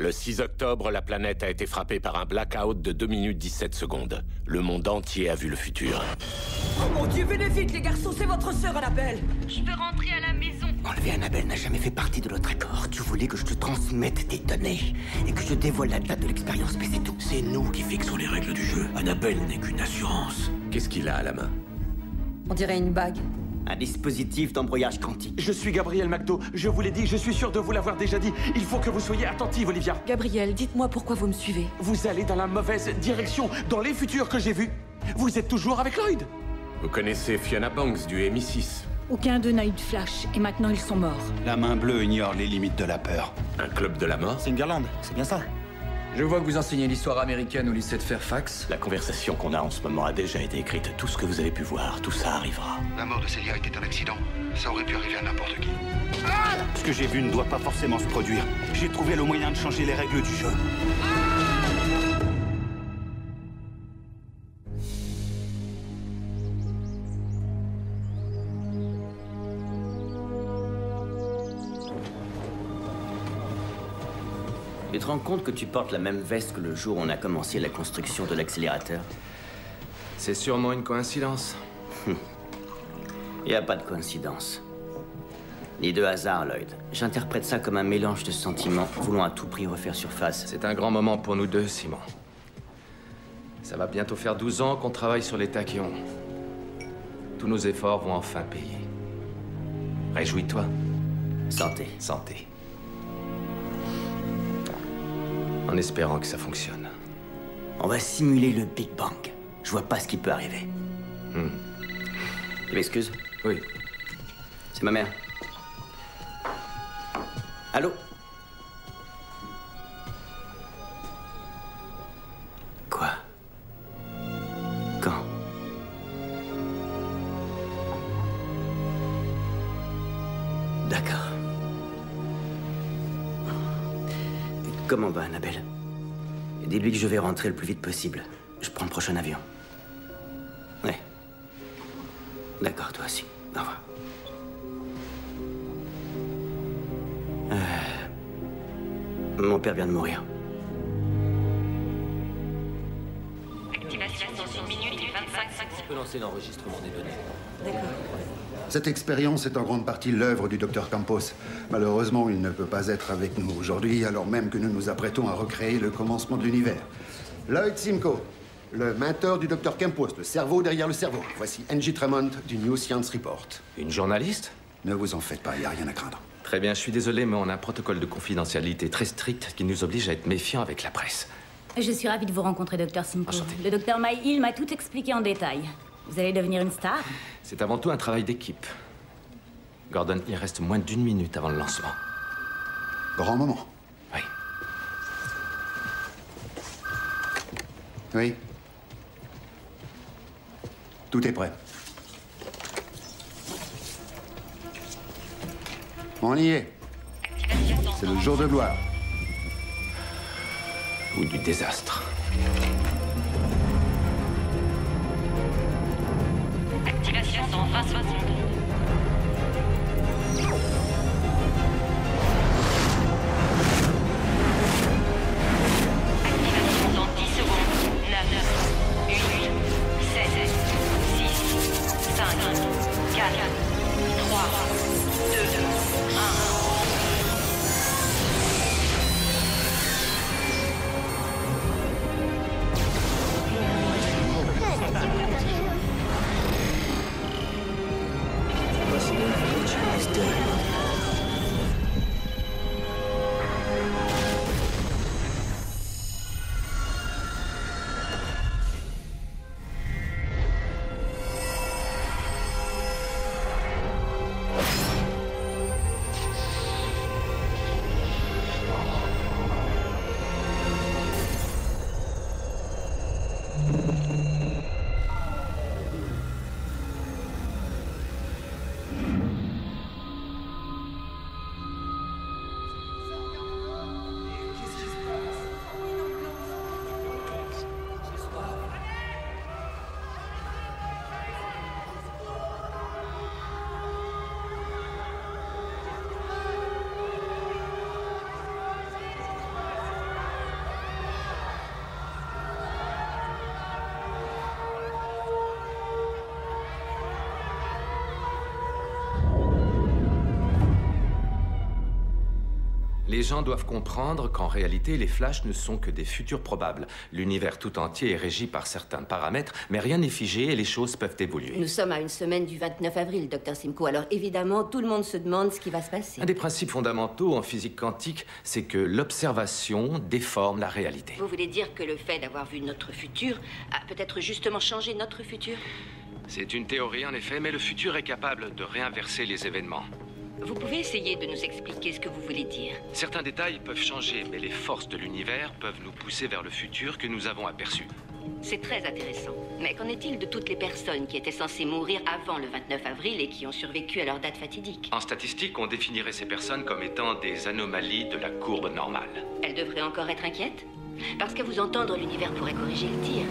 Le 6 octobre, la planète a été frappée par un blackout de 2 minutes 17 secondes. Le monde entier a vu le futur. Oh mon Dieu, venez vite les garçons, c'est votre sœur Annabelle. Je veux rentrer à la maison. Enlever Annabelle n'a jamais fait partie de notre accord. Tu voulais que je te transmette tes données et que je dévoile la date de l'expérience, mais c'est tout. C'est nous qui fixons les règles du jeu. Annabelle n'est qu'une assurance. Qu'est-ce qu'il a à la main? On dirait une bague. Un dispositif d'embrouillage quantique. Je suis Gabriel McDo. Je vous l'ai dit, je suis sûr de vous l'avoir déjà dit. Il faut que vous soyez attentive, Olivia. Gabriel, dites-moi pourquoi vous me suivez. Vous allez dans la mauvaise direction, dans les futurs que j'ai vus. Vous êtes toujours avec Lloyd. Vous connaissez Fiona Banks du MI6? Aucun d'eux n'a eu de flash, et maintenant ils sont morts. La main bleue ignore les limites de la peur. Un club de la mort? Singerland, c'est bien ça. Je vois que vous enseignez l'histoire américaine au lycée de Fairfax. La conversation qu'on a en ce moment a déjà été écrite. Tout ce que vous avez pu voir, tout ça arrivera. La mort de Celia était un accident. Ça aurait pu arriver à n'importe qui. Ah! Ce que j'ai vu ne doit pas forcément se produire. J'ai trouvé le moyen de changer les règles du jeu. Tu te rends compte que tu portes la même veste que le jour où on a commencé la construction de l'accélérateur? C'est sûrement une coïncidence. Il n'y a pas de coïncidence. Ni de hasard, Lloyd. J'interprète ça comme un mélange de sentiments voulant à tout prix refaire surface. C'est un grand moment pour nous deux, Simon. Ça va bientôt faire 12 ans qu'on travaille sur les tachyons. Tous nos efforts vont enfin payer. Réjouis-toi. Santé. Santé. En espérant que ça fonctionne. On va simuler le Big Bang. Je vois pas ce qui peut arriver. Tu m'excuses? Oui. C'est ma mère. Allô? Quoi? Quand? D'accord. Comment va Annabelle? Dis-lui que je vais rentrer le plus vite possible. Je prends le prochain avion. Ouais. D'accord, toi aussi. Au revoir. Mon père vient de mourir. Activation dans 1 minute et 25 secondes. Je peux lancer l'enregistrement des données. D'accord. Cette expérience est en grande partie l'œuvre du Dr Campos. Malheureusement, il ne peut pas être avec nous aujourd'hui, alors même que nous nous apprêtons à recréer le commencement de l'univers. Lloyd Simcoe, le mentor du Dr Campos, le cerveau derrière le cerveau. Voici Angie Tremont du New Science Report. Une journaliste? Ne vous en faites pas, il n'y a rien à craindre. Très bien, je suis désolé, mais on a un protocole de confidentialité très strict qui nous oblige à être méfiants avec la presse. Je suis ravie de vous rencontrer, Dr. Simcoe. Enchanté. Le Dr. Myhill m'a tout expliqué en détail. Vous allez devenir une star? C'est avant tout un travail d'équipe. Gordon, il reste moins d'1 minute avant le lancement. Grand moment. Oui. Oui. Tout est prêt. On y est. C'est le jour de gloire. Ou du désastre. Activation dans 20 secondes. Activation dans 10 secondes. 9, 8, 7, 6, 5, 4, 3, 2, 1. Is dead. Les gens doivent comprendre qu'en réalité, les flashs ne sont que des futurs probables. L'univers tout entier est régi par certains paramètres, mais rien n'est figé et les choses peuvent évoluer. Nous sommes à une semaine du 29 avril, Dr. Simcoe, alors évidemment, tout le monde se demande ce qui va se passer. Un des principes fondamentaux en physique quantique, c'est que l'observation déforme la réalité. Vous voulez dire que le fait d'avoir vu notre futur a peut-être justement changé notre futur? C'est une théorie en effet, mais le futur est capable de réinverser les événements. Vous pouvez essayer de nous expliquer ce que vous voulez dire? Certains détails peuvent changer, mais les forces de l'univers peuvent nous pousser vers le futur que nous avons aperçu. C'est très intéressant. Mais qu'en est-il de toutes les personnes qui étaient censées mourir avant le 29 avril et qui ont survécu à leur date fatidique? En statistique, on définirait ces personnes comme étant des anomalies de la courbe normale. Elles devraient encore être inquiètes? Parce qu'à vous entendre, l'univers pourrait corriger le tir.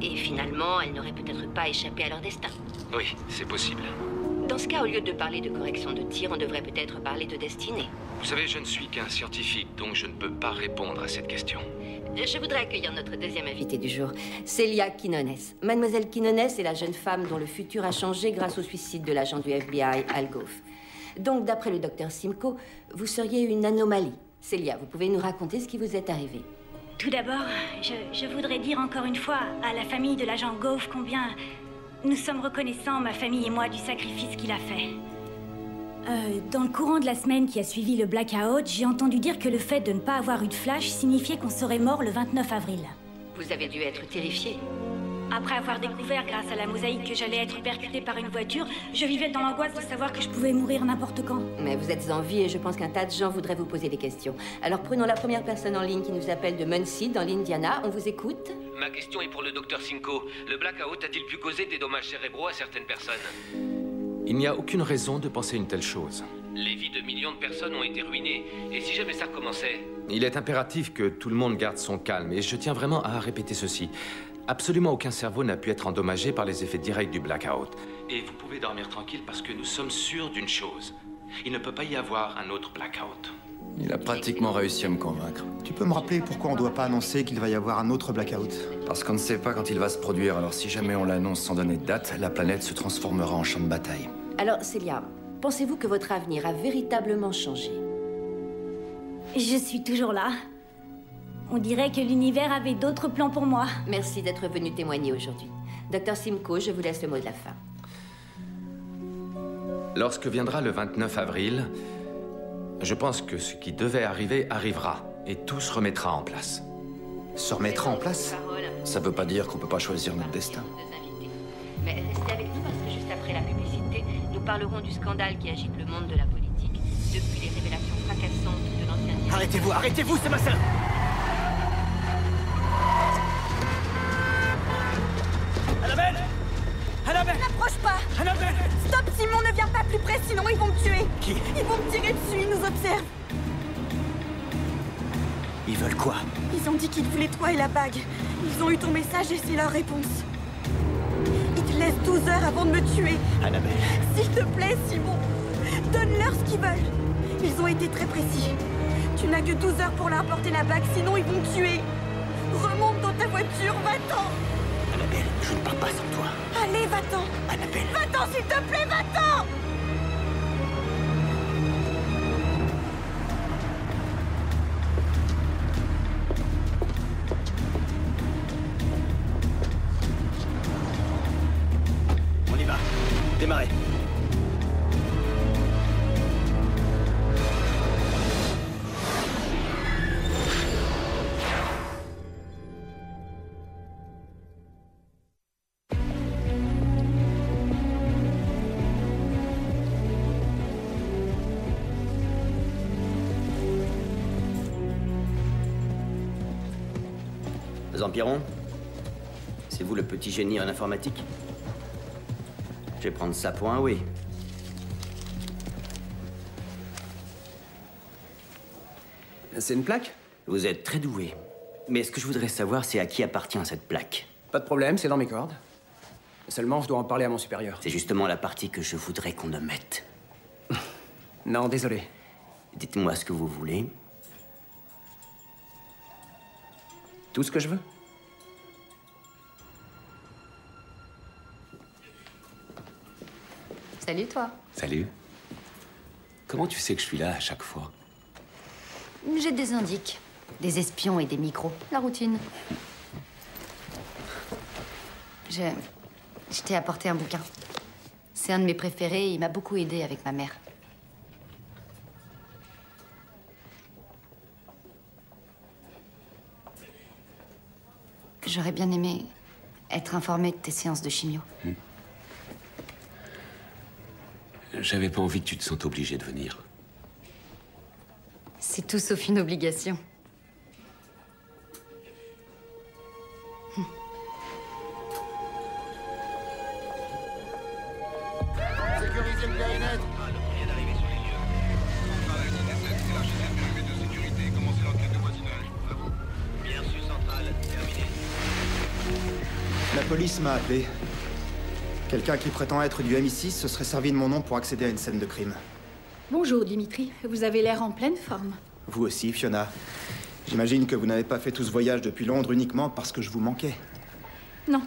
Et finalement, elles n'auraient peut-être pas échappé à leur destin. Oui, c'est possible. Dans ce cas, au lieu de parler de correction de tir, on devrait peut-être parler de destinée. Vous savez, je ne suis qu'un scientifique, donc je ne peux pas répondre à cette question. Je voudrais accueillir notre deuxième invitée du jour, Celia Quinones. Mademoiselle Quinones est la jeune femme dont le futur a changé grâce au suicide de l'agent du FBI, Al Goff. Donc, d'après le docteur Simcoe, vous seriez une anomalie. Celia, vous pouvez nous raconter ce qui vous est arrivé? Tout d'abord, je voudrais dire encore une fois à la famille de l'agent Goff combien nous sommes reconnaissants, ma famille et moi, du sacrifice qu'il a fait. Dans le courant de la semaine qui a suivi le blackout, j'ai entendu dire que le fait de ne pas avoir eu de flash signifiait qu'on serait mort le 29 avril. Vous avez dû être terrifié. Après avoir découvert, grâce à la mosaïque, que j'allais être percutée par une voiture, je vivais dans l'angoisse de savoir que je pouvais mourir n'importe quand. Mais vous êtes en vie et je pense qu'un tas de gens voudraient vous poser des questions. Alors prenons la première personne en ligne qui nous appelle de Muncie, dans l'Indiana. On vous écoute. Ma question est pour le docteur Simcoe. Le blackout a-t-il pu causer des dommages cérébraux à certaines personnes? Il n'y a aucune raison de penser une telle chose. Les vies de millions de personnes ont été ruinées. Et si jamais ça recommençait? Il est impératif que tout le monde garde son calme, et je tiens vraiment à répéter ceci. Absolument aucun cerveau n'a pu être endommagé par les effets directs du blackout. Et vous pouvez dormir tranquille parce que nous sommes sûrs d'une chose. Il ne peut pas y avoir un autre blackout. Il a pratiquement réussi à me convaincre. Tu peux me rappeler pourquoi on ne doit pas annoncer qu'il va y avoir un autre blackout? Parce qu'on ne sait pas quand il va se produire, alors si jamais on l'annonce sans donner de date, la planète se transformera en champ de bataille. Alors, Celia, pensez-vous que votre avenir a véritablement changé? Je suis toujours là. On dirait que l'univers avait d'autres plans pour moi. Merci d'être venu témoigner aujourd'hui. Dr. Simcoe, je vous laisse le mot de la fin. Lorsque viendra le 29 avril, je pense que ce qui devait arriver arrivera et tout se remettra en place. Se remettra en place? Ça veut pas dire qu'on peut pas choisir notre destin. Mais restez avec nous parce que juste après la publicité, nous parlerons du scandale qui agite le monde de la politique depuis les révélations fracassantes de l'ancien... Arrêtez-vous, arrêtez-vous, c'est ma sœur! Annabelle! Annabelle! N'approche pas! Annabelle! Stop, Simon, ne viens pas plus près, sinon ils vont me tuer! Qui? Ils vont me tirer dessus, ils nous observent! Ils veulent quoi? Ils ont dit qu'ils voulaient toi et la bague. Ils ont eu ton message et c'est leur réponse. Ils te laissent 12 heures avant de me tuer. Annabelle. S'il te plaît, Simon, donne-leur ce qu'ils veulent. Ils ont été très précis. Tu n'as que 12 heures pour leur apporter la bague, sinon ils vont me tuer. Remonte dans ta voiture, va-t'en. Annabelle, je ne pars pas sans toi. Allez, va-t'en. Annabelle. Va-t'en, s'il te plaît, va-t'en. On y va. Démarrez. Zampiron, c'est vous le petit génie en informatique? Je vais prendre ça pour un oui. C'est une plaque? Vous êtes très doué. Mais ce que je voudrais savoir, c'est à qui appartient cette plaque. Pas de problème, c'est dans mes cordes. Seulement, je dois en parler à mon supérieur. C'est justement la partie que je voudrais qu'on omette. Non, désolé. Dites-moi ce que vous voulez. Tout ce que je veux. Salut, toi. Salut. Comment tu sais que je suis là à chaque fois? J'ai des indices. Des espions et des micros. La routine. Je t'ai apporté un bouquin. C'est un de mes préférés et il m'a beaucoup aidé avec ma mère. J'aurais bien aimé être informée de tes séances de chimio. J'avais pas envie que tu te sentes obligé de venir. C'est tout sauf une obligation. Sécurisez le périmètre. La police m'a appelé. Quelqu'un qui prétend être du MI6 se serait servi de mon nom pour accéder à une scène de crime. Bonjour, Dimitri. Vous avez l'air en pleine forme. Vous aussi, Fiona. J'imagine que vous n'avez pas fait tout ce voyage depuis Londres uniquement parce que je vous manquais. Non.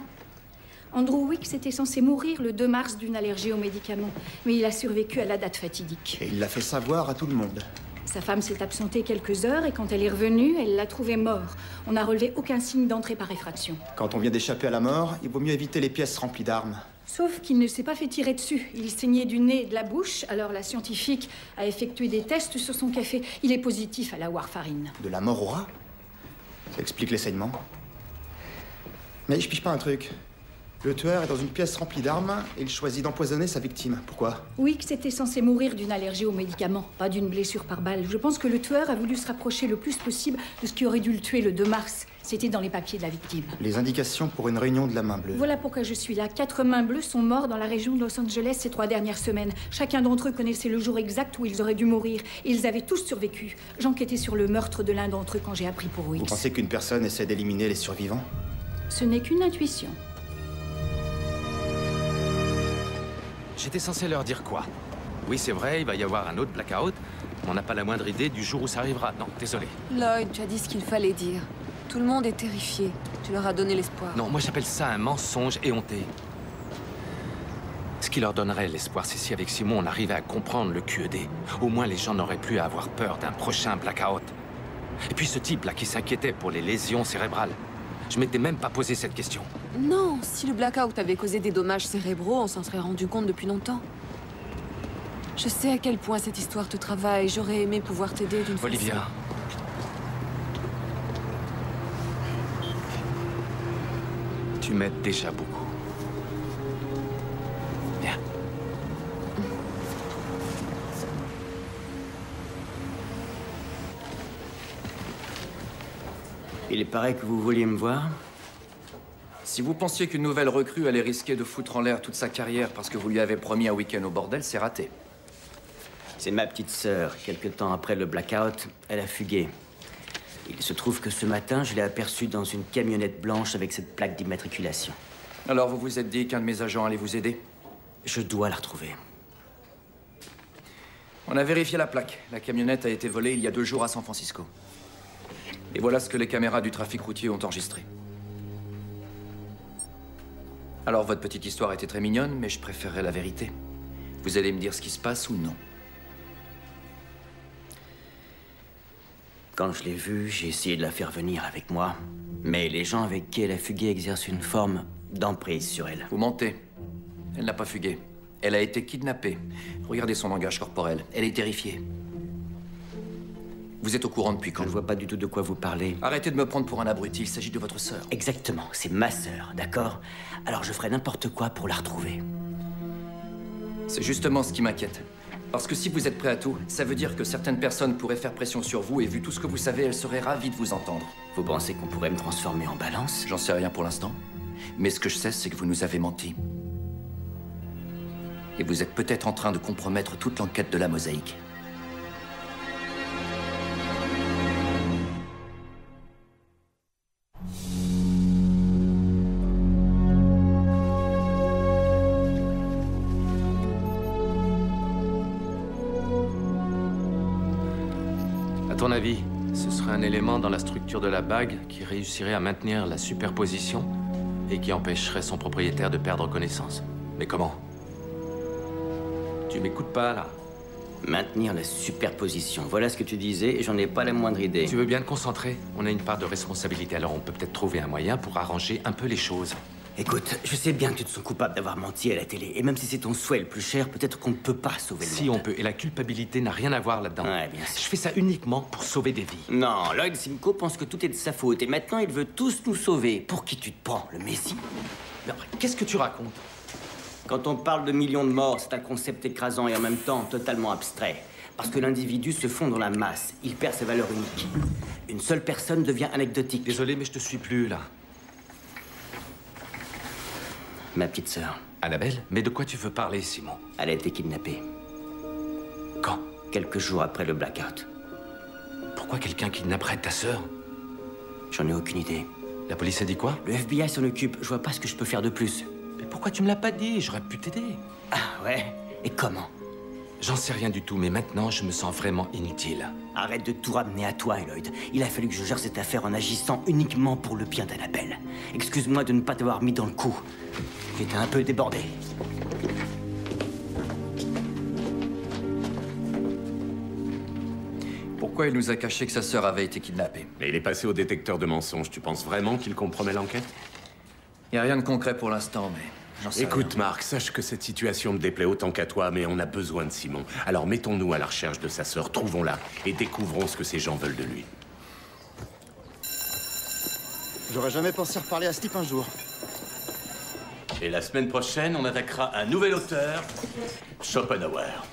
Andrew Weeks était censé mourir le 2 mars d'une allergie aux médicaments, mais il a survécu à la date fatidique. Et il l'a fait savoir à tout le monde. Sa femme s'est absentée quelques heures et quand elle est revenue, elle l'a trouvé mort. On n'a relevé aucun signe d'entrée par effraction. Quand on vient d'échapper à la mort, il vaut mieux éviter les pièces remplies d'armes. Sauf qu'il ne s'est pas fait tirer dessus. Il saignait du nez et de la bouche, alors la scientifique a effectué des tests sur son café. Il est positif à la warfarine. De la mort au rat? Ça explique les saignements. Mais je pige pas un truc. Le tueur est dans une pièce remplie d'armes et il choisit d'empoisonner sa victime. Pourquoi? Weeks était censé mourir d'une allergie aux médicaments, pas d'une blessure par balle. Je pense que le tueur a voulu se rapprocher le plus possible de ce qui aurait dû le tuer le 2 mars. C'était dans les papiers de la victime. Les indications pour une réunion de la main bleue. Voilà pourquoi je suis là. 4 mains bleues sont morts dans la région de Los Angeles ces 3 dernières semaines. Chacun d'entre eux connaissait le jour exact où ils auraient dû mourir. Et ils avaient tous survécu. J'enquêtais sur le meurtre de l'un d'entre eux quand j'ai appris pour Weeks. Vous pensez qu'une personne essaie d'éliminer les survivants? Ce n'est qu'une intuition. J'étais censé leur dire quoi? Oui, c'est vrai, il va y avoir un autre blackout, mais on n'a pas la moindre idée du jour où ça arrivera. Non, désolé. Lloyd, tu as dit ce qu'il fallait dire. Tout le monde est terrifié. Tu leur as donné l'espoir. Non, moi j'appelle ça un mensonge éhonté. Ce qui leur donnerait l'espoir, c'est si avec Simon on arrivait à comprendre le QED. Au moins les gens n'auraient plus à avoir peur d'un prochain blackout. Et puis ce type-là qui s'inquiétait pour les lésions cérébrales. Je m'étais même pas posé cette question. Non, si le blackout avait causé des dommages cérébraux, on s'en serait rendu compte depuis longtemps. Je sais à quel point cette histoire te travaille. J'aurais aimé pouvoir t'aider d'une façon. Olivia. Tu m'aides déjà beaucoup. Viens. Il paraît que vous vouliez me voir. Si vous pensiez qu'une nouvelle recrue allait risquer de foutre en l'air toute sa carrière parce que vous lui avez promis un week-end au bordel, c'est raté. C'est ma petite sœur. Quelque temps après le blackout, elle a fugué. Il se trouve que ce matin, je l'ai aperçue dans une camionnette blanche avec cette plaque d'immatriculation. Alors vous vous êtes dit qu'un de mes agents allait vous aider? Je dois la retrouver. On a vérifié la plaque. La camionnette a été volée il y a 2 jours à San Francisco. Et voilà ce que les caméras du trafic routier ont enregistré. Alors, votre petite histoire était très mignonne, mais je préférerais la vérité. Vous allez me dire ce qui se passe ou non? Quand je l'ai vue, j'ai essayé de la faire venir avec moi. Mais les gens avec qui elle a fugué exercent une forme d'emprise sur elle. Vous mentez. Elle n'a pas fugué. Elle a été kidnappée. Regardez son langage corporel. Elle est terrifiée. Vous êtes au courant depuis quand? Je ne vois pas du tout de quoi vous parlez. Arrêtez de me prendre pour un abruti. Il s'agit de votre sœur. Exactement. C'est ma sœur, d'accord? Alors je ferai n'importe quoi pour la retrouver. C'est justement ce qui m'inquiète. Parce que si vous êtes prêt à tout, ça veut dire que certaines personnes pourraient faire pression sur vous et vu tout ce que vous savez, elles seraient ravies de vous entendre. Vous pensez qu'on pourrait me transformer en balance? J'en sais rien pour l'instant. Mais ce que je sais, c'est que vous nous avez menti. Et vous êtes peut-être en train de compromettre toute l'enquête de la mosaïque. À ton avis, ce serait un élément dans la structure de la bague qui réussirait à maintenir la superposition et qui empêcherait son propriétaire de perdre connaissance. Mais comment? Tu m'écoutes pas, là? Maintenir la superposition. Voilà ce que tu disais et j'en ai pas la moindre idée. Tu veux bien te concentrer? On a une part de responsabilité, alors on peut peut-être trouver un moyen pour arranger un peu les choses. Écoute, je sais bien que tu te sens coupable d'avoir menti à la télé. Et même si c'est ton souhait le plus cher, peut-être qu'on ne peut pas sauver le monde. Si on peut, et la culpabilité n'a rien à voir là-dedans. Ouais, bien sûr. Je fais ça uniquement pour sauver des vies. Non, Lloyd Simcoe pense que tout est de sa faute. Et maintenant, il veut tous nous sauver. Pour qui tu te prends, le Messie? Non, qu'est-ce que tu racontes? Quand on parle de millions de morts, c'est un concept écrasant et en même temps totalement abstrait. Parce que l'individu se fond dans la masse. Il perd ses valeurs uniques. Une seule personne devient anecdotique. Désolé, mais je te suis plus, là. Ma petite sœur. Annabelle? Mais de quoi tu veux parler, Simon? Elle a été kidnappée. Quand? Quelques jours après le blackout. Pourquoi quelqu'un kidnapperait ta sœur? J'en ai aucune idée. La police a dit quoi? Le FBI s'en occupe. Je vois pas ce que je peux faire de plus. Mais pourquoi tu me l'as pas dit? J'aurais pu t'aider. Ah ouais? Et comment? J'en sais rien du tout, mais maintenant, je me sens vraiment inutile. Arrête de tout ramener à toi, Lloyd. Il a fallu que je gère cette affaire en agissant uniquement pour le bien d'Annabelle. Excuse-moi de ne pas t'avoir mis dans le coup. J'étais un peu débordé. Pourquoi il nous a caché que sa sœur avait été kidnappée? Mais il est passé au détecteur de mensonges. Tu penses vraiment qu'il compromet l'enquête? Il n'y a rien de concret pour l'instant, mais j'en sais Écoute, rien. Marc, sache que cette situation me déplaît autant qu'à toi, mais on a besoin de Simon. Alors mettons-nous à la recherche de sa sœur, trouvons-la et découvrons ce que ces gens veulent de lui. J'aurais jamais pensé reparler à ce type un jour. Et la semaine prochaine, on attaquera un nouvel auteur, Schopenhauer.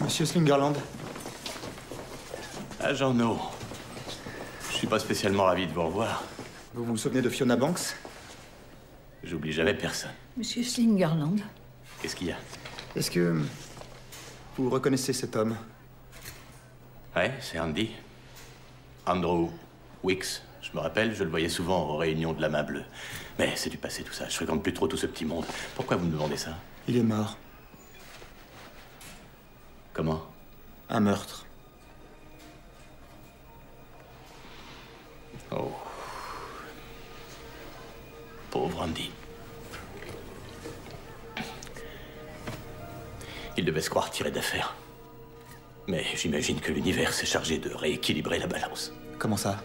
Monsieur Slingerland. Agent No. Je suis pas spécialement ravi de vous revoir. Vous vous souvenez de Fiona Banks? J'oublie jamais personne. Monsieur Slingerland. Qu'est-ce qu'il y a? Est-ce que vous reconnaissez cet homme? Ouais, c'est Andy. Andrew Wicks. Je me rappelle, je le voyais souvent aux réunions de la Main Bleue. Mais c'est du passé tout ça, je fréquente plus trop tout ce petit monde. Pourquoi vous me demandez ça? Il est mort. Comment? Un meurtre. Oh. Pauvre Andy. Il devait se croire tiré d'affaire. Mais j'imagine que l'univers s'est chargé de rééquilibrer la balance. Comment ça?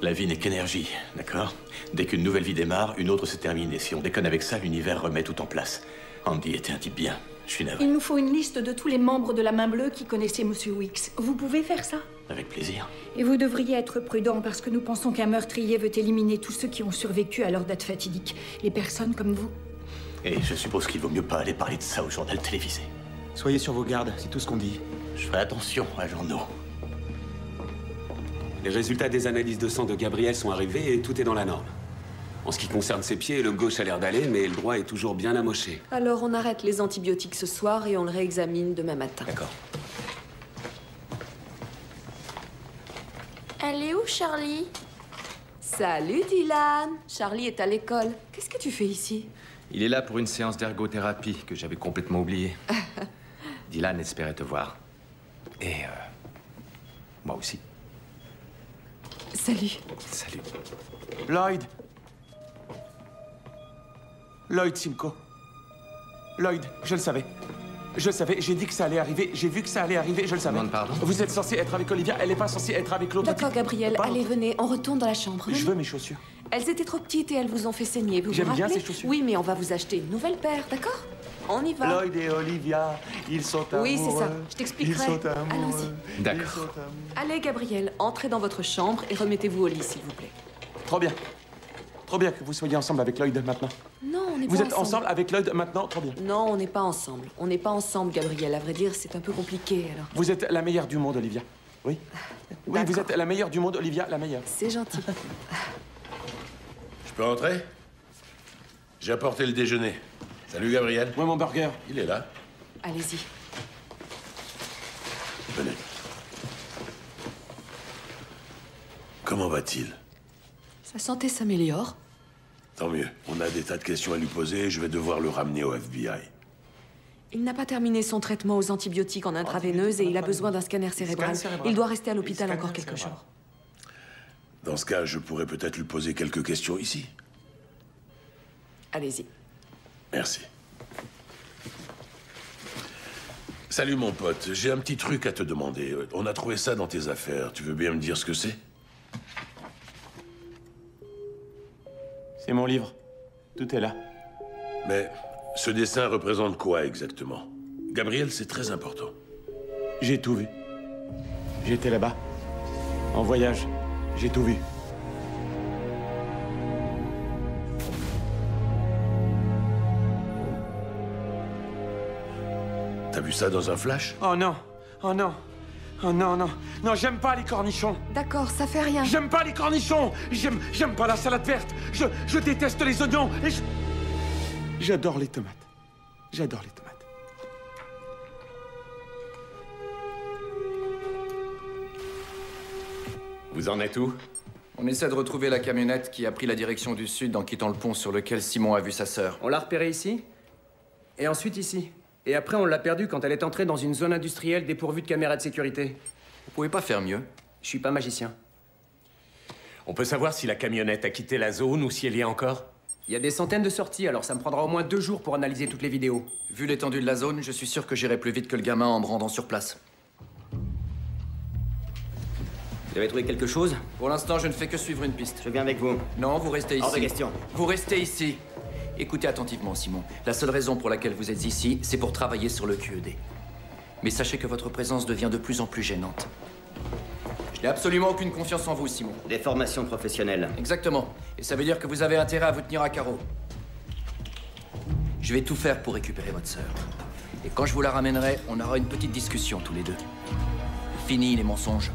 La vie n'est qu'énergie, d'accord? Dès qu'une nouvelle vie démarre, une autre se termine. Et si on déconne avec ça, l'univers remet tout en place. Andy était un type bien. Je suis navré. Il nous faut une liste de tous les membres de la Main Bleue qui connaissaient Monsieur Wicks. Vous pouvez faire ça? Avec plaisir. Et vous devriez être prudent parce que nous pensons qu'un meurtrier veut éliminer tous ceux qui ont survécu à leur date fatidique. Les personnes comme vous. Et je suppose qu'il vaut mieux pas aller parler de ça au journal télévisé. Soyez sur vos gardes, c'est tout ce qu'on dit. Je ferai attention, agent No. Les résultats des analyses de sang de Gabriel sont arrivés et tout est dans la norme. En ce qui concerne ses pieds, le gauche a l'air d'aller, mais le droit est toujours bien amoché. Alors on arrête les antibiotiques ce soir et on le réexamine demain matin. D'accord. Elle est où, Charlie? Salut Dylan. Charlie est à l'école. Qu'est-ce que tu fais ici? Il est là pour une séance d'ergothérapie que j'avais complètement oubliée. Dylan espérait te voir. Et moi aussi. Salut. Salut. Lloyd. Lloyd Simcoe. Lloyd, je le savais. Je le savais, j'ai dit que ça allait arriver, j'ai vu que ça allait arriver, je le savais. Pardon? Vous êtes censé être avec Olivia, elle n'est pas censée être avec l'autre. D'accord, Gabriel, allez, venez, on retourne dans la chambre. Je veux mes chaussures. Elles étaient trop petites et elles vous ont fait saigner, vous vous J'aime bien rappelez? ces chaussures. Oui, mais on va vous acheter une nouvelle paire, d'accord? On y va. Lloyd et Olivia, ils sont amoureux. Oui, c'est ça, je t'expliquerai. Ils sont amoureux. Allons-y. D'accord. Allez, Gabriel, entrez dans votre chambre et remettez-vous au lit, s'il vous plaît. Trop bien. Trop bien que vous soyez ensemble avec Lloyd maintenant. Non, on n'est pas Vous ensemble. êtes ensemble avec Lloyd maintenant? Trop bien. Non, on n'est pas ensemble. On n'est pas ensemble, Gabriel. À vrai dire, c'est un peu compliqué, alors. Vous êtes la meilleure du monde, Olivia. Oui. Oui, vous êtes la meilleure du monde, Olivia, la meilleure. C'est gentil. Je peux entrer? J'ai apporté le déjeuner. Salut, Gabriel. Ouais, mon burger. Il est là. Allez-y. Venez. Comment va-t-il? Sa santé s'améliore. Tant mieux. On a des tas de questions à lui poser et je vais devoir le ramener au FBI. Il n'a pas terminé son traitement aux antibiotiques en intraveineuse et il a besoin d'un scanner cérébral. Il doit rester à l'hôpital encore quelques jours. Dans ce cas, je pourrais peut-être lui poser quelques questions ici. Allez-y. Merci. Salut mon pote, j'ai un petit truc à te demander. On a trouvé ça dans tes affaires. Tu veux bien me dire ce que c'est? C'est mon livre. Tout est là. Mais ce dessin représente quoi exactement? Gabriel, c'est très important. J'ai tout vu. J'étais là-bas. En voyage. J'ai tout vu. T'as vu ça dans un flash? Oh non! Oh non! Oh non, non! Non, j'aime pas les cornichons! D'accord, ça fait rien. J'aime pas les cornichons! J'aime pas la salade verte! Je déteste les oignons! Et j'adore les tomates. J'adore les tomates. Vous en êtes où? On essaie de retrouver la camionnette qui a pris la direction du sud en quittant le pont sur lequel Simon a vu sa sœur. On l'a repérée ici, et ensuite ici. Et après, on l'a perdue quand elle est entrée dans une zone industrielle dépourvue de caméras de sécurité. Vous pouvez pas faire mieux? Je suis pas magicien. On peut savoir si la camionnette a quitté la zone ou si elle y est encore? Il y a des centaines de sorties, alors ça me prendra au moins 2 jours pour analyser toutes les vidéos. Vu l'étendue de la zone, je suis sûr que j'irai plus vite que le gamin en me rendant sur place. Vous avez trouvé quelque chose? Pour l'instant, je ne fais que suivre une piste. Je viens avec vous. Non, vous restez ici. Hors de question. Vous restez ici. Écoutez attentivement, Simon. La seule raison pour laquelle vous êtes ici, c'est pour travailler sur le QED. Mais sachez que votre présence devient de plus en plus gênante. Je n'ai absolument aucune confiance en vous, Simon. Des formations professionnelles. Exactement. Et ça veut dire que vous avez intérêt à vous tenir à carreau. Je vais tout faire pour récupérer votre sœur. Et quand je vous la ramènerai, on aura une petite discussion tous les deux. Fini les mensonges.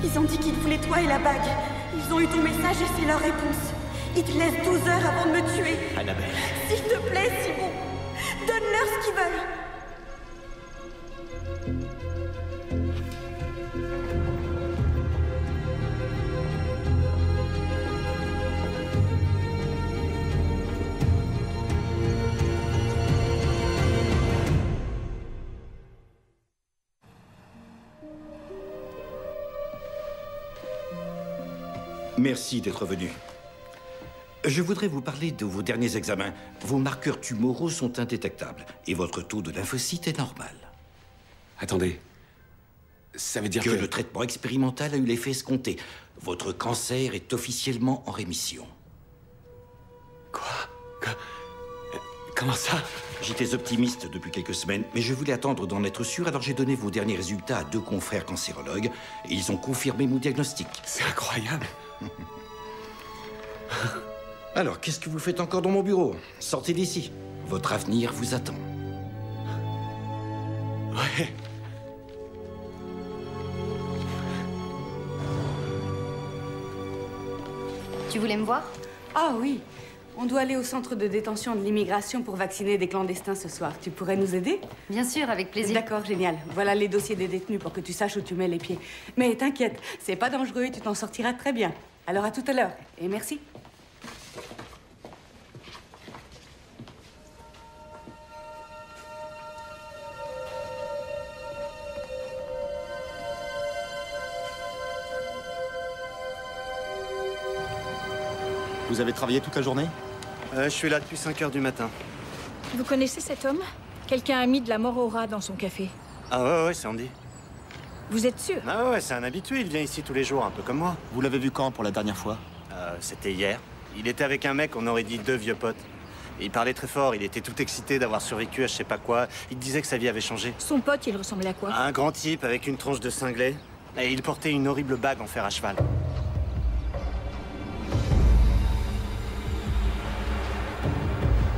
Ils ont dit qu'ils voulaient toi et la bague. Ils ont eu ton message et c'est leur réponse. Ils te laissent 12 heures avant de me tuer. Annabelle. S'il te plaît, Simon, donne-leur ce qu'ils veulent. Merci d'être venu. Je voudrais vous parler de vos derniers examens. Vos marqueurs tumoraux sont indétectables et votre taux de lymphocytes est normal. Attendez. Ça veut dire que... le traitement expérimental a eu l'effet escompté. Votre cancer est officiellement en rémission. Comment ça? J'étais optimiste depuis quelques semaines, mais je voulais attendre d'en être sûr, alors j'ai donné vos derniers résultats à 2 confrères cancérologues et ils ont confirmé mon diagnostic. C'est incroyable. Alors, qu'est-ce que vous faites encore dans mon bureau? Sortez d'ici. Votre avenir vous attend. Ouais. Tu voulais me voir? Ah oui. On doit aller au centre de détention de l'immigration pour vacciner des clandestins ce soir. Tu pourrais nous aider? Bien sûr, avec plaisir. D'accord, génial. Voilà les dossiers des détenus pour que tu saches où tu mets les pieds. Mais t'inquiète, c'est pas dangereux et tu t'en sortiras très bien. Alors à tout à l'heure. Et merci. Vous avez travaillé toute la journée? Je suis là depuis 5 heures du matin. Vous connaissez cet homme? Quelqu'un a mis de la mort au rat dans son café. Ah ouais, c'est Andy. Vous êtes sûr? Ah ouais, c'est un habitué, il vient ici tous les jours, un peu comme moi. Vous l'avez vu quand pour la dernière fois? C'était hier. Il était avec un mec, on aurait dit 2 vieux potes. Et il parlait très fort, il était tout excité d'avoir survécu à je sais pas quoi. Il disait que sa vie avait changé. Son pote, il ressemblait à quoi? Un grand type avec une tronche de cinglé. Et il portait une horrible bague en fer à cheval.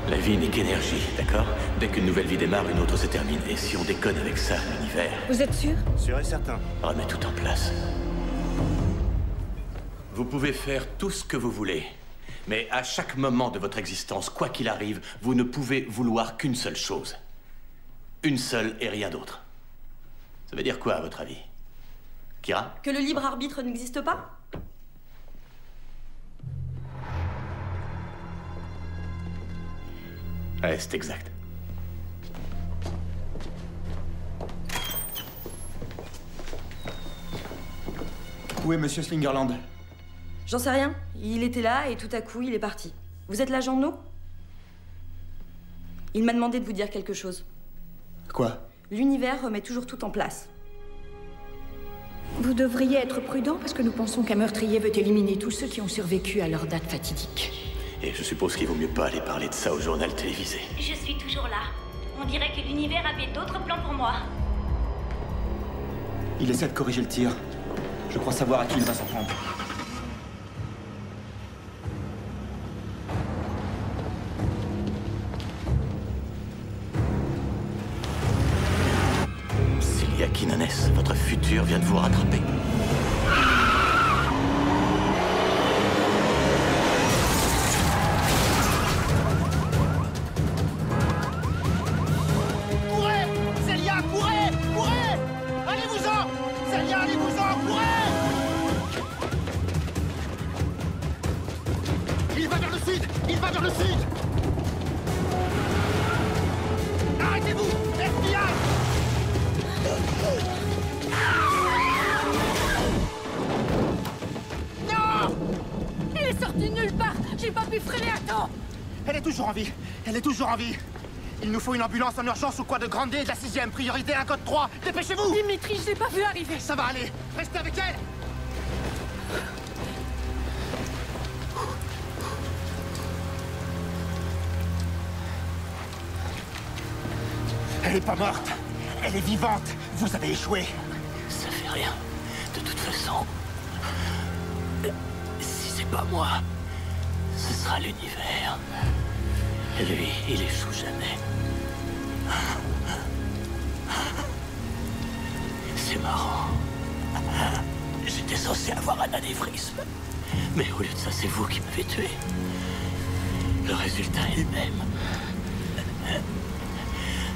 La vie n'est qu'énergie, d'accord? Dès qu'une nouvelle vie démarre, une autre se termine. Et si on déconne avec ça, l'univers... Vous êtes sûr? Sûr et certain. Remet tout en place. Vous pouvez faire tout ce que vous voulez. Mais à chaque moment de votre existence, quoi qu'il arrive, vous ne pouvez vouloir qu'une seule chose. Une seule et rien d'autre. Ça veut dire quoi, à votre avis? Kira? Que le libre arbitre n'existe pas? Ouais, c'est exact. Où est Monsieur Slingerland? J'en sais rien. Il était là et tout à coup, il est parti. Vous êtes l'agent de No? Il m'a demandé de vous dire quelque chose. Quoi? L'univers remet toujours tout en place. Vous devriez être prudent parce que nous pensons qu'un meurtrier veut éliminer tous ceux qui ont survécu à leur date fatidique. Et je suppose qu'il vaut mieux pas aller parler de ça au journal télévisé. Je suis toujours là. On dirait que l'univers avait d'autres plans pour moi. Il essaie de corriger le tir. Je crois savoir à qui il va s'en prendre. Celia Quinones, votre futur vient de vous rattraper. Courez! Celia, courez! Courez! Allez-vous-en! Celia, allez-vous-en! Courez! Il va vers le sud! Il va vers le sud! Arrêtez-vous! FBI! Non! Il est sorti de nulle part. J'ai pas pu freiner à temps. Elle est toujours en vie! Elle est toujours en vie! Il nous faut une ambulance en urgence au quad de Grande D de la 6e. Priorité 1 code 3. Dépêchez-vous! Dimitri, je l'ai pas vu arriver. Ça va aller. Restez avec elle! Elle est pas morte. Elle est vivante. Vous avez échoué. Ça fait rien. De toute façon, si c'est pas moi, ce sera l'univers. Lui, il échoue jamais. C'est marrant. J'étais censé avoir un anévrisme. Mais au lieu de ça, c'est vous qui m'avez tué. Le résultat est le même.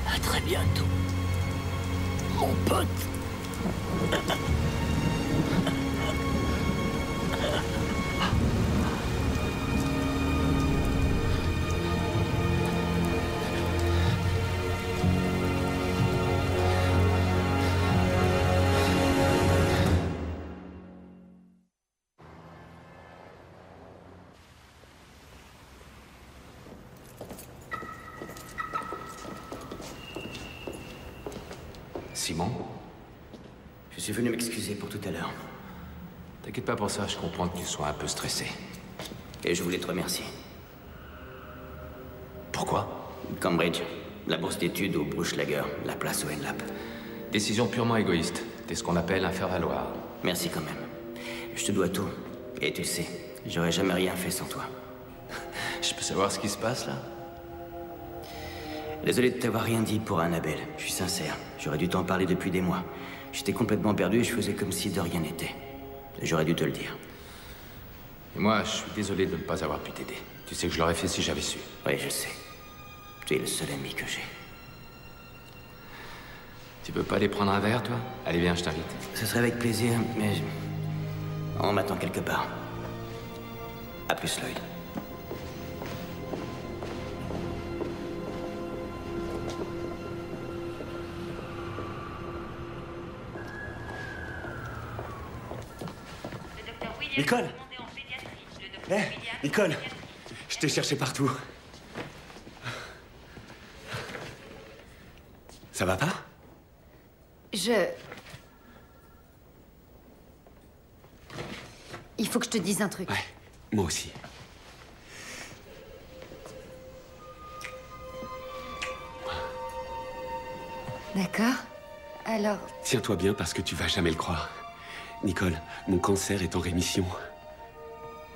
À très bientôt, mon pote. Simon? Je suis venu m'excuser pour tout à l'heure. T'inquiète pas pour ça, je comprends que tu sois un peu stressé. Et je voulais te remercier. Pourquoi? Cambridge, la bourse d'études au Bruchlager, la place au NLAP. Décision purement égoïste. T'es ce qu'on appelle un faire-valoir. Merci quand même. Je te dois tout. Et tu le sais, j'aurais jamais rien fait sans toi. Je peux savoir ce qui se passe, là? Désolé de t'avoir rien dit pour Annabelle. Je suis sincère. J'aurais dû t'en parler depuis des mois. J'étais complètement perdu et je faisais comme si de rien n'était. J'aurais dû te le dire. Et moi, je suis désolé de ne pas avoir pu t'aider. Tu sais que je l'aurais fait si j'avais su. Oui, je sais. Tu es le seul ami que j'ai. Tu peux pas aller prendre un verre, toi? Allez, viens, je t'invite. Ce serait avec plaisir, mais... on m'attend quelque part. À plus, Lloyd. Nicole! Hé, Nicole! Je t'ai cherché partout. Ça va pas? Il faut que je te dise un truc. Ouais, moi aussi. D'accord. Alors... Tiens-toi bien parce que tu vas jamais le croire. Nicole, mon cancer est en rémission.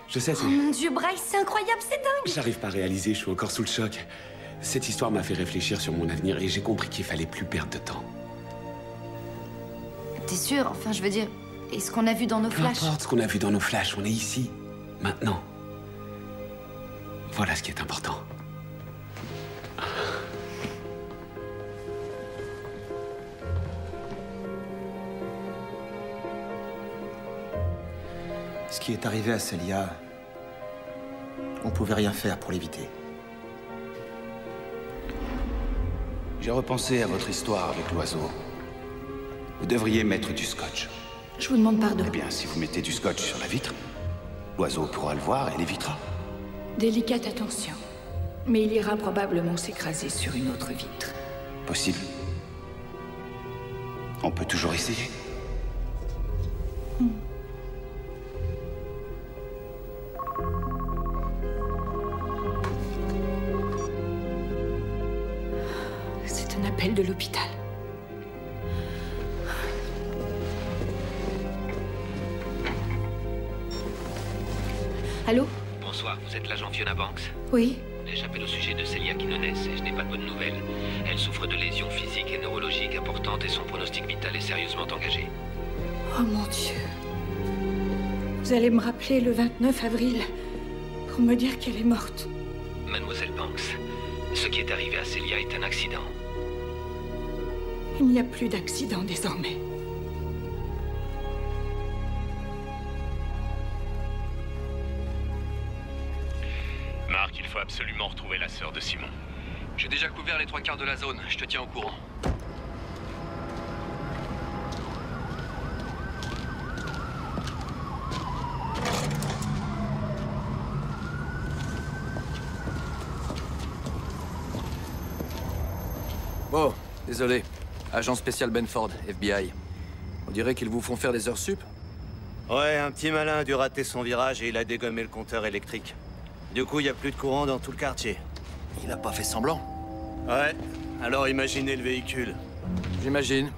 Je sais, c'est... Oh mon Dieu, Bryce, c'est incroyable, c'est dingue! J'arrive pas à réaliser, je suis encore sous le choc. Cette histoire m'a fait réfléchir sur mon avenir et j'ai compris qu'il fallait plus perdre de temps. T'es sûr? Enfin, je veux dire, est-ce qu'on a vu dans nos Peu flashs? importe ce qu'on a vu dans nos flashs, on est ici, maintenant. Voilà ce qui est important. Ce qui est arrivé à Celia, on pouvait rien faire pour l'éviter. J'ai repensé à votre histoire avec l'oiseau. Vous devriez mettre du scotch. Je vous demande pardon. Eh bien, si vous mettez du scotch sur la vitre, l'oiseau pourra le voir et l'évitera. Délicate attention. Mais il ira probablement s'écraser sur une autre vitre. Possible. On peut toujours essayer. C'est un appel de l'hôpital. Allô? Bonsoir, vous êtes l'agent Fiona Banks? Oui. J'appelle au sujet de Celia Quinones et je n'ai pas de bonnes nouvelles. Elle souffre de lésions physiques et neurologiques importantes et son pronostic vital est sérieusement engagé. Oh mon Dieu. Vous allez me rappeler le 29 avril pour me dire qu'elle est morte. Mademoiselle Banks, ce qui est arrivé à Celia est un accident. Il n'y a plus d'accident désormais. Marc, il faut absolument retrouver la sœur de Simon. J'ai déjà couvert les 3/4 de la zone, je te tiens au courant. Oh, désolé. Agent spécial Benford, FBI. On dirait qu'ils vous font faire des heures sup? Ouais, un petit malin a dû rater son virage et il a dégommé le compteur électrique. Du coup, il n'y a plus de courant dans tout le quartier. Il a pas fait semblant? Ouais, alors imaginez le véhicule. J'imagine.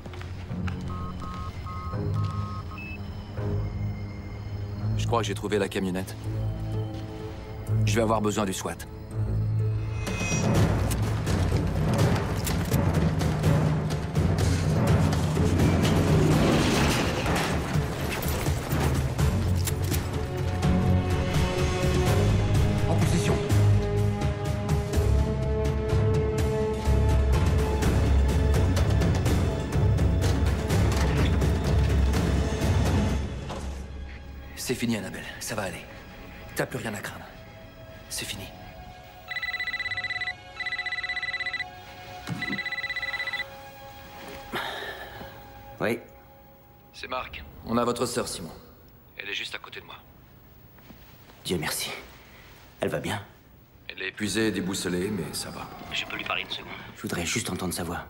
Je crois que j'ai trouvé la camionnette. Je vais avoir besoin du SWAT. En position. C'est fini, Annabelle. Ça va aller. T'as plus rien à craindre. C'est fini. Oui. C'est Marc. On a votre sœur, Simon. Elle est juste à côté de moi. Dieu merci. Elle va bien? Elle est épuisée et déboussolée, mais ça va. Je peux lui parler une seconde? Je voudrais juste entendre sa voix.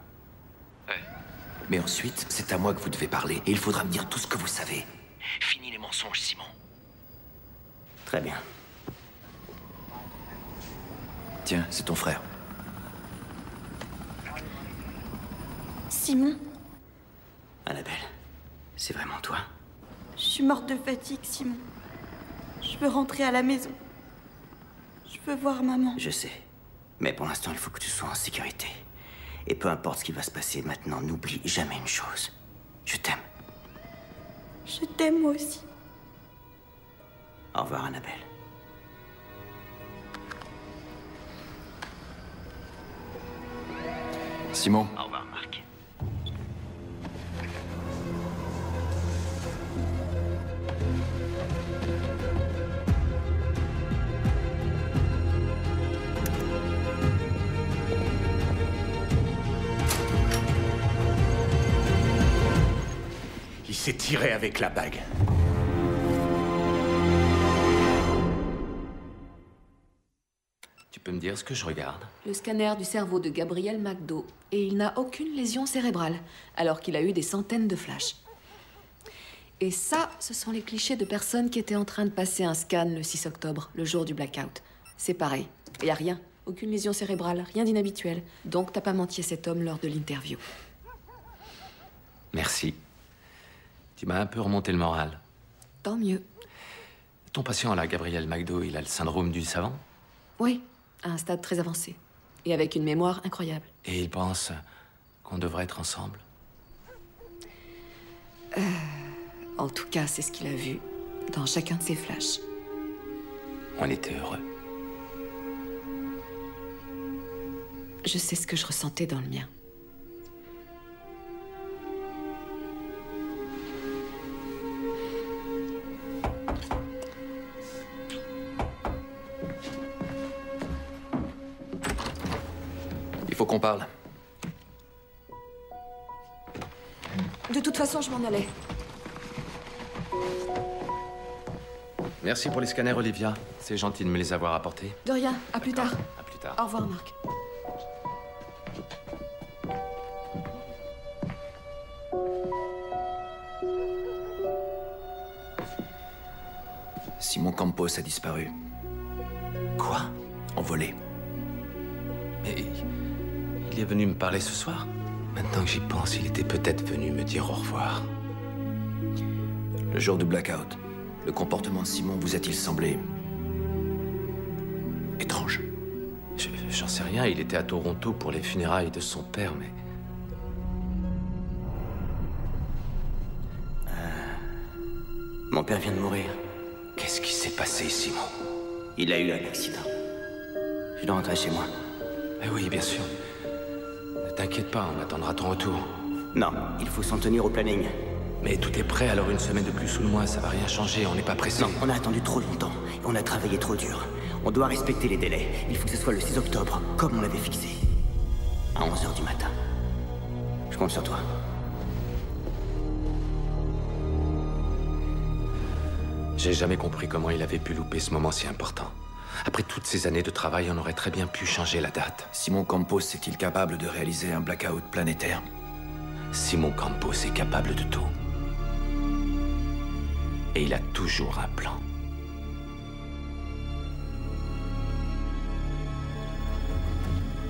Mais ensuite, c'est à moi que vous devez parler. Et il faudra me dire tout ce que vous savez. Fini les mensonges, Simon. Très bien. Tiens, c'est ton frère. Simon, Annabelle, c'est vraiment toi? je suis morte de fatigue, Simon. Je veux rentrer à la maison. Je veux voir maman. Je sais. Mais pour l'instant, il faut que tu sois en sécurité. Et peu importe ce qui va se passer maintenant, n'oublie jamais une chose. Je t'aime. Je t'aime moi aussi. Au revoir, Annabelle. Simon. Au revoir, Marc. Il s'est tiré avec la bague. Tu peux me dire ce que je regarde? Le scanner du cerveau de Gabriel McDo. Et il n'a aucune lésion cérébrale, alors qu'il a eu des centaines de flashs. Et ça, ce sont les clichés de personnes qui étaient en train de passer un scan le 6 octobre, le jour du blackout. C'est pareil. Il n'y a rien. Aucune lésion cérébrale, rien d'inhabituel. Donc t'as pas menti à cet homme lors de l'interview. Merci. Tu m'as un peu remonté le moral. Tant mieux. Ton patient, là, Gabriel McDo, il a le syndrome du savant? Oui, à un stade très avancé. Et avec une mémoire incroyable. Et il pense qu'on devrait être ensemble? En tout cas, c'est ce qu'il a vu dans chacun de ses flashs. On était heureux. Je sais ce que je ressentais dans le mien. Il faut qu'on parle. De toute façon, je m'en allais. Merci pour les scanners, Olivia. C'est gentil de me les avoir apportés. De rien, à plus tard. À plus tard. Au revoir, Marc. Simon Campos a disparu. Quoi? Envolé. Mais il est venu me parler ce soir. Maintenant que j'y pense, il était peut-être venu me dire au revoir. Le jour du blackout, le comportement de Simon vous a-t-il semblé étrange? J'en sais rien, il était à Toronto pour les funérailles de son père, mais... Mon père vient de mourir. Qu'est-ce qui s'est passé, Simon? Il a eu un accident. Je dois rentrer chez moi. Eh oui, bien sûr. Ne t'inquiète pas, on attendra ton retour. Non, il faut s'en tenir au planning. Mais tout est prêt, alors une semaine de plus sous le mois, ça va rien changer, on n'est pas pressé. Non, on a attendu trop longtemps. Et on a travaillé trop dur. On doit respecter les délais. Il faut que ce soit le 6 octobre, comme on l'avait fixé. À 11h du matin. Je compte sur toi. J'ai jamais compris comment il avait pu louper ce moment si important. Après toutes ces années de travail, on aurait très bien pu changer la date. Simon Campos est-il capable de réaliser un blackout planétaire? Simon Campos est capable de tout. Et il a toujours un plan.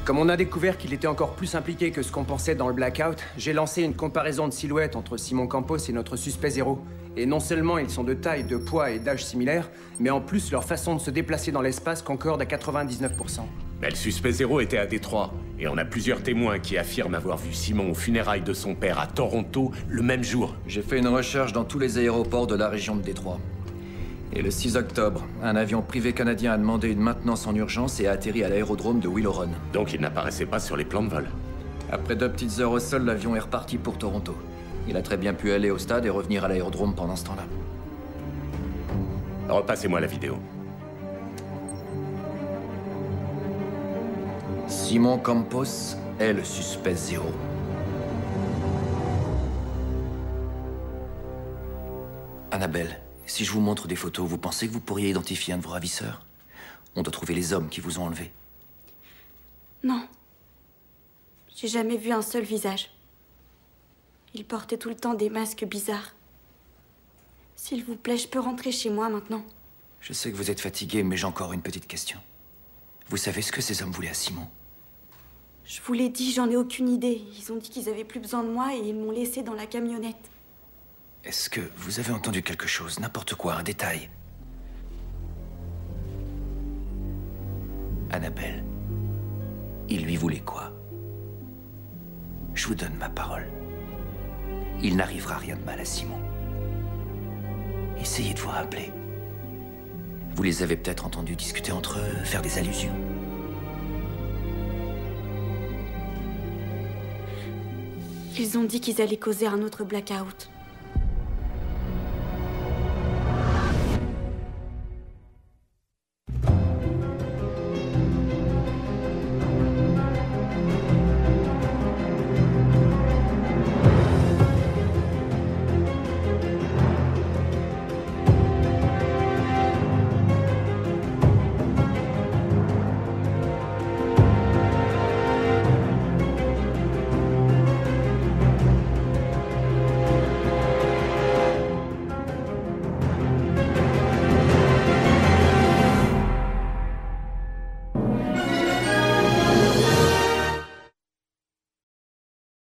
Comme on a découvert qu'il était encore plus impliqué que ce qu'on pensait dans le blackout, j'ai lancé une comparaison de silhouettes entre Simon Campos et notre suspect zéro. Et non seulement ils sont de taille, de poids et d'âge similaires, mais en plus leur façon de se déplacer dans l'espace concorde à 99%. Mais le suspect zéro était à Détroit, et on a plusieurs témoins qui affirment avoir vu Simon aux funérailles de son père à Toronto le même jour. J'ai fait une recherche dans tous les aéroports de la région de Détroit. Et le 6 octobre, un avion privé canadien a demandé une maintenance en urgence et a atterri à l'aérodrome de Willow Run. Donc il n'apparaissait pas sur les plans de vol. Après 2 petites heures au sol, l'avion est reparti pour Toronto. Il a très bien pu aller au stade et revenir à l'aérodrome pendant ce temps-là. Repassez-moi la vidéo. Simon Campos est le suspect zéro. Annabelle, si je vous montre des photos, vous pensez que vous pourriez identifier un de vos ravisseurs? On doit trouver les hommes qui vous ont enlevé. Non. J'ai jamais vu un seul visage. Ils portaient tout le temps des masques bizarres. S'il vous plaît, je peux rentrer chez moi maintenant. Je sais que vous êtes fatigué, mais j'ai encore une petite question. Vous savez ce que ces hommes voulaient à Simon? Je vous l'ai dit, j'en ai aucune idée. Ils ont dit qu'ils avaient plus besoin de moi et ils m'ont laissé dans la camionnette. Est-ce que vous avez entendu quelque chose, n'importe quoi, un détail? Annabelle, il lui voulait quoi? Je vous donne ma parole. Il n'arrivera rien de mal à Simon. Essayez de vous rappeler. Vous les avez peut-être entendus discuter entre eux, faire des allusions. Ils ont dit qu'ils allaient causer un autre blackout.